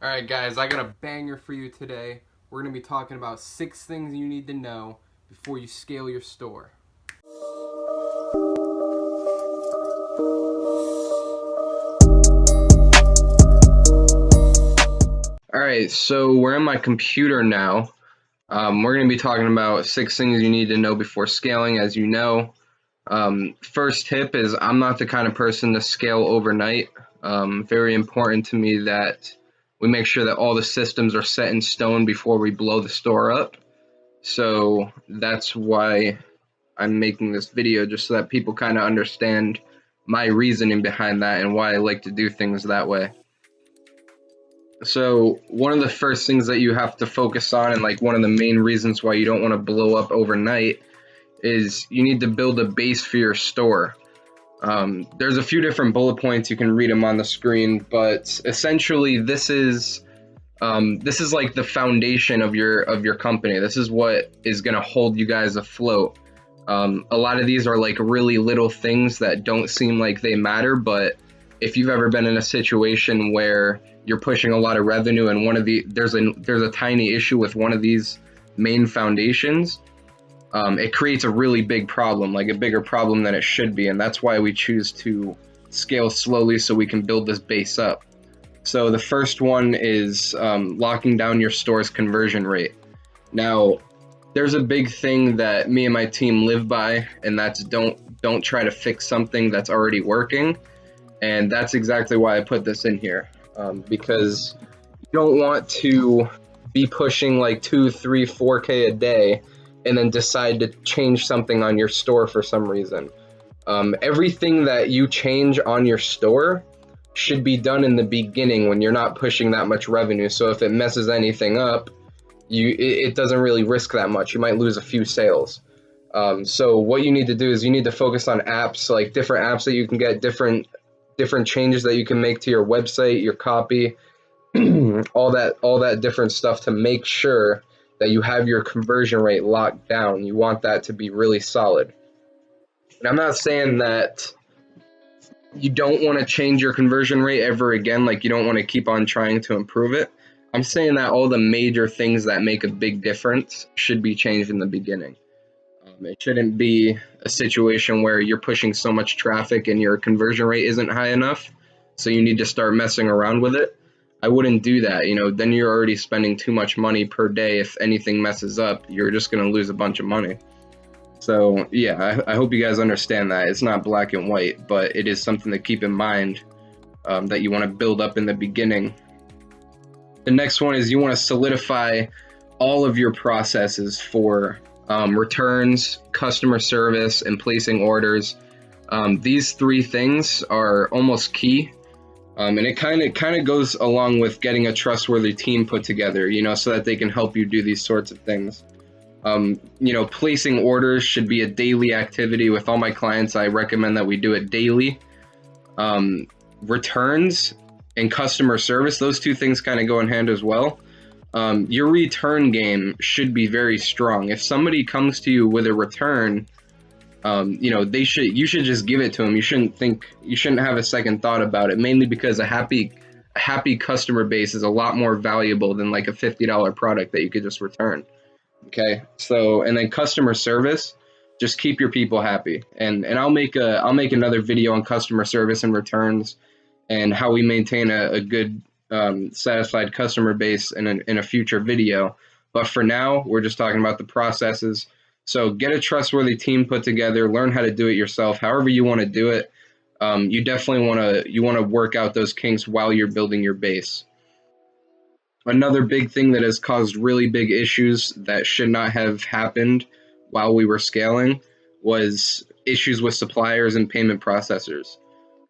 Alright guys, I got a banger for you today. We're going to be talking about 6 things you need to know before you scale your store. Alright, so we're in my computer now. We're going to be talking about 6 things you need to know before scaling. As you know, first tip is I'm not the kind of person to scale overnight. Very important to me that we make sure that all the systems are set in stone before we blow the store up. So that's why I'm making this video, just so that people kind of understand my reasoning behind that and why I like to do things that way. So one of the first things that you have to focus on, and like one of the main reasons why you don't want to blow up overnight, is you need to build a base for your store. There's a few different bullet points, you can read them on the screen, but essentially this is like the foundation of your company. This is what is going to hold you guys afloat. A lot of these are like really little things that don't seem like they matter, but if you've ever been in a situation where you're pushing a lot of revenue and there's a tiny issue with one of these main foundations, it creates a really big problem, like a bigger problem than it should be. And that's why we choose to scale slowly, so we can build this base up. So the first one is locking down your store's conversion rate. Now, there's a big thing that me and my team live by, and that's don't try to fix something that's already working. And that's exactly why I put this in here, because you don't want to be pushing like 2, 3, 4K a day and then decide to change something on your store for some reason. Everything that you change on your store should be done in the beginning when you're not pushing that much revenue. So if it messes anything up, it doesn't really risk that much. You might lose a few sales. So what you need to do is you need to focus on apps, like different apps that you can get, different changes that you can make to your website, your copy, all that different stuff to make sure that you have your conversion rate locked down. You want that to be really solid. And I'm not saying that you don't want to change your conversion rate ever again, like you don't want to keep on trying to improve it. I'm saying that all the major things that make a big difference should be changed in the beginning. It shouldn't be a situation where you're pushing so much traffic and your conversion rate isn't high enough, so you need to start messing around with it. I wouldn't do that. Then you're already spending too much money per day. If anything messes up, you're just going to lose a bunch of money. So yeah, I hope you guys understand that. It's not black and white, but it is something to keep in mind, that you want to build up in the beginning. The next one is you want to solidify all of your processes for returns, customer service, and placing orders. These 3 things are almost key. And it kind of goes along with getting a trustworthy team put together, so that they can help you do these sorts of things. Placing orders should be a daily activity. With all my clients, I recommend that we do it daily. Returns and customer service, those 2 things kind of go in hand as well. Your return game should be very strong. If somebody comes to you with a return, you should just give it to them. You shouldn't have a second thought about it, mainly because a happy customer base is a lot more valuable than like a $50 product that you could just return. Okay. So, and then customer service, just keep your people happy. And I'll make another video on customer service and returns and how we maintain a good, satisfied customer base in a future video. But for now, we're just talking about the processes. So get a trustworthy team put together, learn how to do it yourself, however you want to do it. You definitely want to work out those kinks while you're building your base. Another big thing that has caused really big issues that should not have happened while we were scaling was issues with suppliers and payment processors.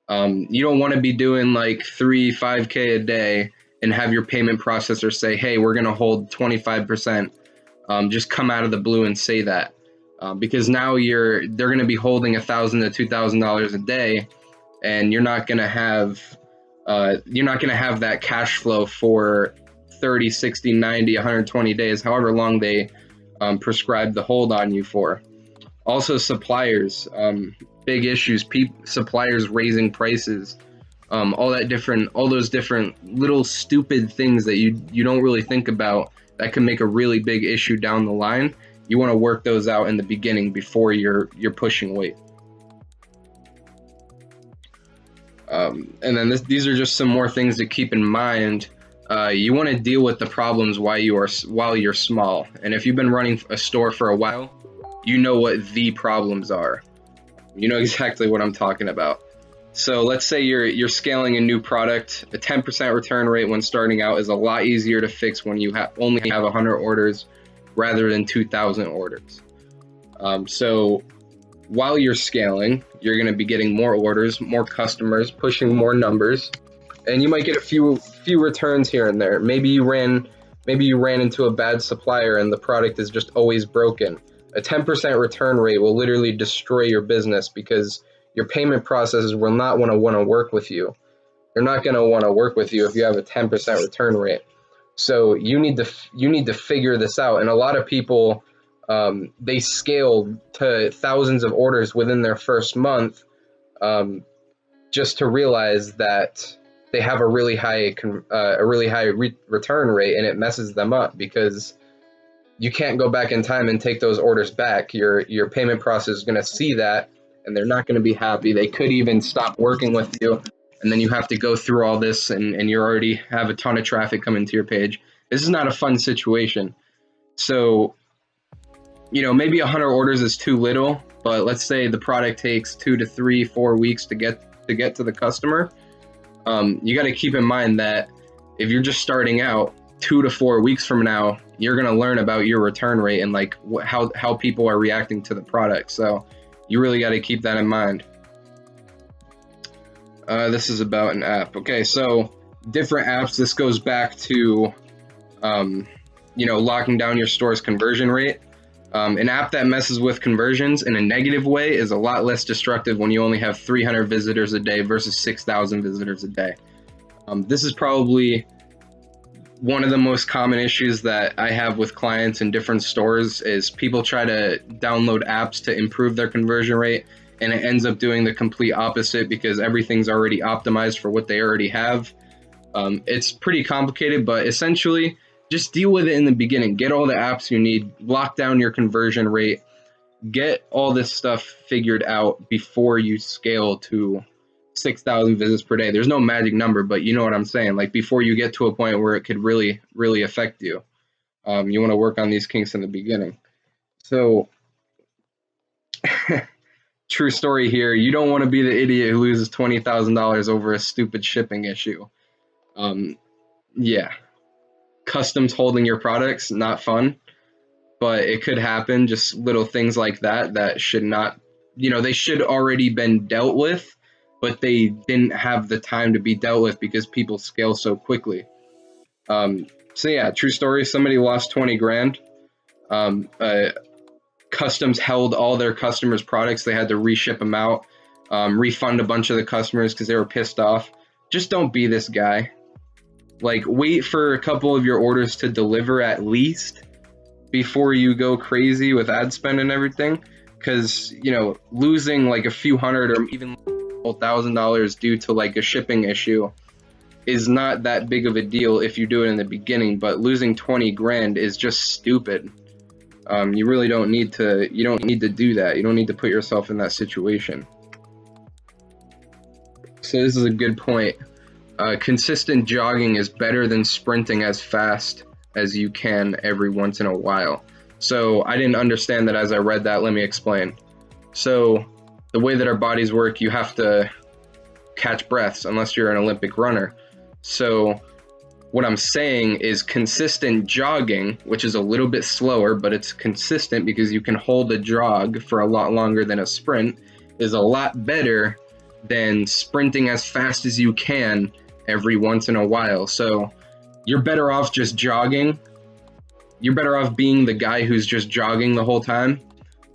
You don't want to be doing like 3, 5K a day and have your payment processor say, hey, we're going to hold 25%. Just come out of the blue and say that, because now they're going to be holding $1,000 to $2,000 a day, and you're not going to have that cash flow for 30, 60, 90, 120 days, however long they prescribe the hold on you for. Also, suppliers, big issues. Suppliers raising prices all those different little stupid things that you don't really think about that can make a really big issue down the line. You want to work those out in the beginning before you're pushing weight. And then these are just some more things to keep in mind. You want to deal with the problems while you're small. And if you've been running a store for a while, you know what the problems are. You know exactly what I'm talking about. So let's say you're scaling a new product. A 10% return rate when starting out is a lot easier to fix when you only have 100 orders rather than 2,000 orders. So while you're scaling, you're going to be getting more orders, more customers, pushing more numbers, and you might get a few returns here and there. Maybe you ran into a bad supplier and the product is just always broken. A 10% return rate will literally destroy your business because your payment processors will not want to work with you. They're not going to want to work with you if you have a 10% return rate. So you need to figure this out. And a lot of people, they scale to thousands of orders within their first month, just to realize that they have a really high return rate, and it messes them up because you can't go back in time and take those orders back. Your payment process is going to see that, and they're not going to be happy. They could even stop working with you, and then you have to go through all this, and you already have a ton of traffic coming to your page. This is not a fun situation. So, maybe 100 orders is too little, but let's say the product takes 2 to 3, 4 weeks to get to the customer. You got to keep in mind that if you're just starting out, 2 to 4 weeks from now, you're going to learn about your return rate and like how people are reacting to the product. So you really got to keep that in mind. This is about an app. Okay, so different apps. This goes back to, locking down your store's conversion rate. An app that messes with conversions in a negative way is a lot less destructive when you only have 300 visitors a day versus 6,000 visitors a day. This is probably one of the most common issues that I have with clients in different stores is people try to download apps to improve their conversion rate, and it ends up doing the complete opposite because everything's already optimized for what they already have. It's pretty complicated, but essentially just deal with it in the beginning. Get all the apps you need, lock down your conversion rate, get all this stuff figured out before you scale to 6,000 visits per day. There's no magic number, but you know what I'm saying. Like before you get to a point where it could really, really affect you. You want to work on these kinks in the beginning. So true story here. You don't want to be the idiot who loses $20,000 over a stupid shipping issue. Yeah. Customs holding your products, not fun, but it could happen. Just little things like that should not, they should already been dealt with, but they didn't have the time to be dealt with because people scale so quickly. So yeah, true story. Somebody lost 20 grand. Customs held all their customers' products. They had to reship them out, refund a bunch of the customers because they were pissed off. Just don't be this guy. Like, wait for a couple of your orders to deliver at least before you go crazy with ad spend and everything. Because, losing like a few hundred or even $1,000 due to like a shipping issue is not that big of a deal if you do it in the beginning. But losing 20 grand is just stupid. You really don't need to. You don't need to do that. You don't need to put yourself in that situation. So this is a good point. Consistent jogging is better than sprinting as fast as you can every once in a while. So I didn't understand that as I read that. Let me explain. So the way that our bodies work, you have to catch breaths unless you're an Olympic runner. So what I'm saying is consistent jogging, which is a little bit slower, but it's consistent because you can hold a jog for a lot longer than a sprint, is a lot better than sprinting as fast as you can every once in a while. So you're better off just jogging. You're better off being the guy who's just jogging the whole time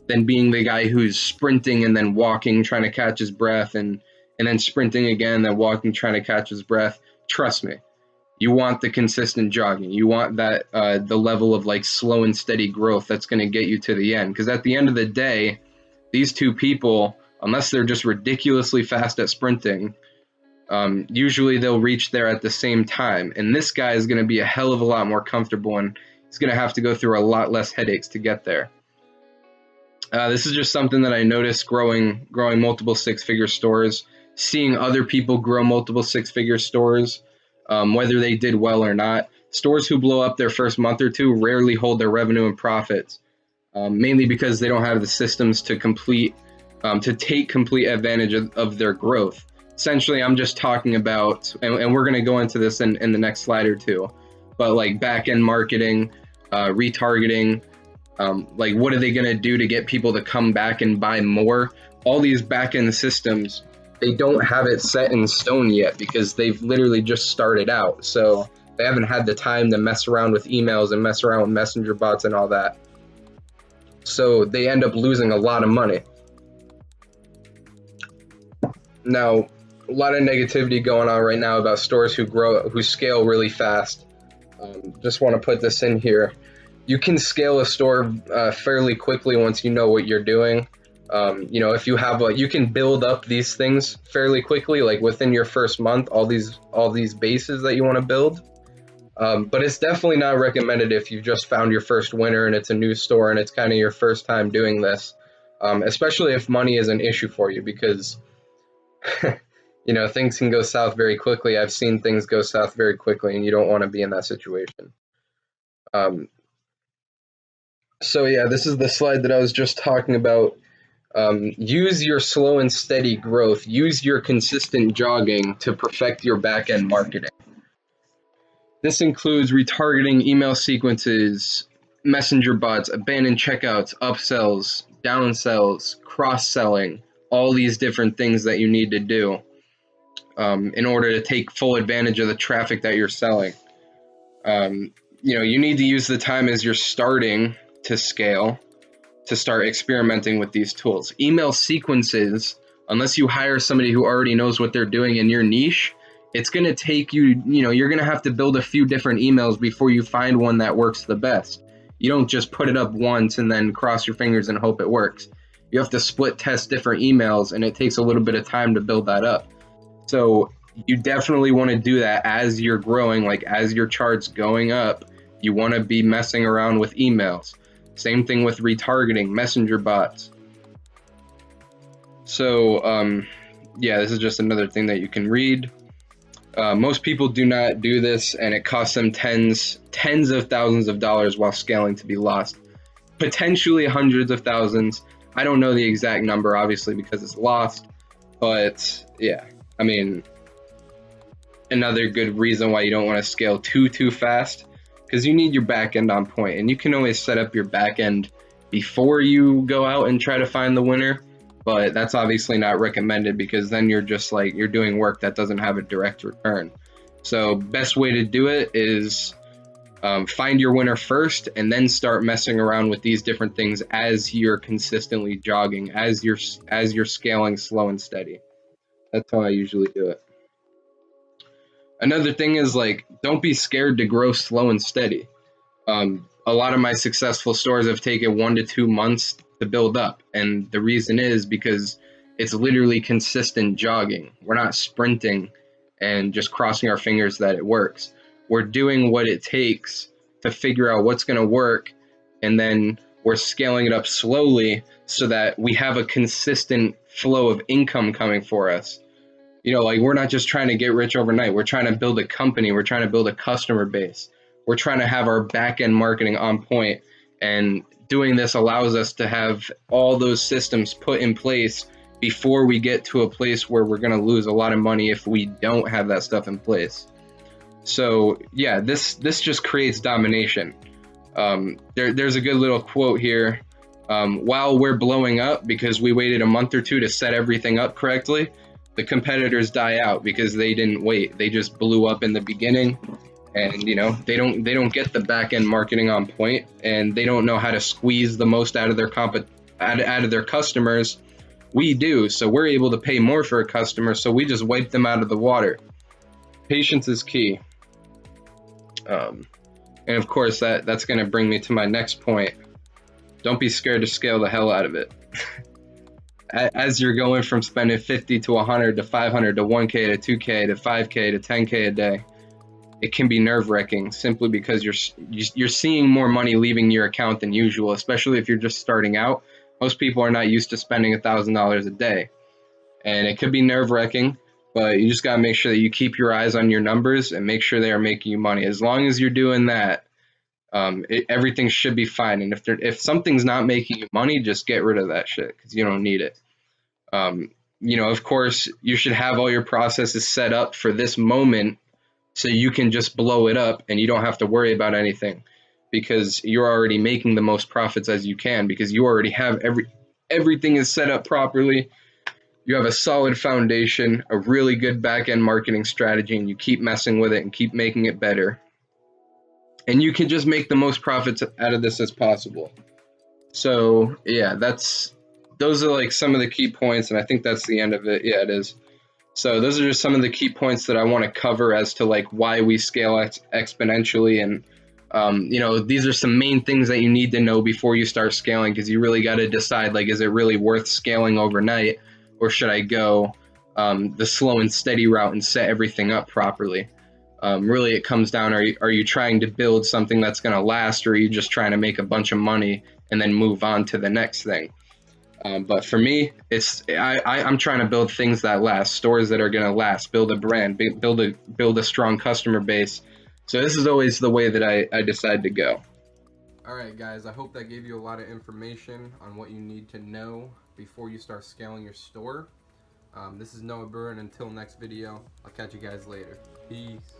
than being the guy who's sprinting and then walking, trying to catch his breath, and then sprinting again, then walking, trying to catch his breath. Trust me, you want the consistent jogging. You want that the level of like slow and steady growth that's going to get you to the end. Because at the end of the day, these two people, unless they're just ridiculously fast at sprinting, Usually they'll reach there at the same time. And this guy is going to be a hell of a lot more comfortable, and he's going to have to go through a lot less headaches to get there. This is just something that I noticed growing multiple six-figure stores, seeing other people grow multiple six-figure stores, whether they did well or not. Stores who blow up their first month or two rarely hold their revenue and profits, mainly because they don't have the systems to take complete advantage of their growth. Essentially, I'm just talking about, and we're going to go into this in the next slide or two, but like back-end marketing, retargeting, like what are they going to do to get people to come back and buy more? All these back-end systems, they don't have it set in stone yet because they've literally just started out. So they haven't had the time to mess around with emails and mess around with messenger bots and all that. So they end up losing a lot of money. Now, a lot of negativity going on right now about stores who scale really fast. Just want to put this in here. You can scale a store fairly quickly once you know what you're doing. If you have you can build up these things fairly quickly, like within your first month, all these bases that you want to build. But it's definitely not recommended if you just found your first winner and it's a new store and it's kind of your first time doing this, especially if money is an issue for you, because things can go south very quickly. I've seen things go south very quickly, and you don't want to be in that situation. So yeah, this is the slide that I was just talking about. Use your slow and steady growth. Use your consistent jogging to perfect your back-end marketing. This includes retargeting, email sequences, messenger bots, abandoned checkouts, upsells, downsells, cross-selling, all these different things that you need to do in order to take full advantage of the traffic that you're selling. You need to use the time as you're starting to scale to start experimenting with these tools. Email sequences, unless you hire somebody who already knows what they're doing in your niche, it's going to take you're going to have to build a few different emails before you find one that works the best. You don't just put it up once and then cross your fingers and hope it works. You have to split test different emails, and it takes a little bit of time to build that up. So you definitely want to do that as you're growing, like as your chart's going up. You want to be messing around with emails. Same thing with retargeting, messenger bots. So this is just another thing that you can read. Most people do not do this, and it costs them tens of thousands of dollars while scaling to be lost. Potentially hundreds of thousands. I don't know the exact number, obviously, because it's lost. But yeah, I mean, another good reason why you don't want to scale too fast, because you need your back end on point, and you can always set up your back end before you go out and try to find the winner. But that's obviously not recommended, because then you're just like, you're doing work that doesn't have a direct return. So best way to do it is find your winner first, and then start messing around with these different things as you're consistently jogging, as you're scaling slow and steady. That's how I usually do it. Another thing is, like, don't be scared to grow slow and steady. A lot of my successful stores have taken 1 to 2 months to build up, and the reason is because it's literally consistent jogging. We're not sprinting and just crossing our fingers that it works. We're doing what it takes to figure out what's going to work, and then we're scaling it up slowly so that we have a consistent flow of income coming for us. Like, we're not just trying to get rich overnight. We're trying to build a company. We're trying to build a customer base. We're trying to have our back-end marketing on point, and doing this allows us to have all those systems put in place before we get to a place where we're going to lose a lot of money if we don't have that stuff in place. So yeah, this just creates domination. There's a good little quote here. While we're blowing up because we waited a month or two to set everything up correctly, the competitors die out because they didn't wait. They just blew up in the beginning, and they don't get the back end marketing on point, and they don't know how to squeeze the most out of their out of their customers. We do, so we're able to pay more for a customer, so we just wipe them out of the water. Patience is key. And of course, that's going to bring me to my next point. Don't be scared to scale the hell out of it. as you're going from spending 50 to 100 to 500 to 1K to 2K to 5K to 10K a day, it can be nerve-wracking simply because you're seeing more money leaving your account than usual, especially if you're just starting out. Most people are not used to spending $1,000 a day, and it could be nerve-wracking, but you just got to make sure that you keep your eyes on your numbers and make sure they are making you money. As long as you're doing that, everything should be fine. And if something's not making you money, just get rid of that shit because you don't need it. Um, of course, you should have all your processes set up for this moment so you can just blow it up and you don't have to worry about anything because you're already making the most profits as you can because you already have everything is set up properly. You have a solid foundation, a really good back-end marketing strategy, and you keep messing with it and keep making it better. And you can just make the most profits out of this as possible. So yeah, those are like some of the key points, and I think that's the end of it. Yeah, it is. So those are just some of the key points that I want to cover as to like why we scale exponentially, and these are some main things that you need to know before you start scaling, because you really got to decide, like, is it really worth scaling overnight, or should I go the slow and steady route and set everything up properly? Really, it comes down: are you trying to build something that's going to last, or are you just trying to make a bunch of money and then move on to the next thing? But for me, I'm trying to build things that last, stores that are going to last, build a brand, build a strong customer base. So this is always the way that I decide to go. All right, guys, I hope that gave you a lot of information on what you need to know before you start scaling your store. This is Noah Burr, and until next video, I'll catch you guys later. Peace.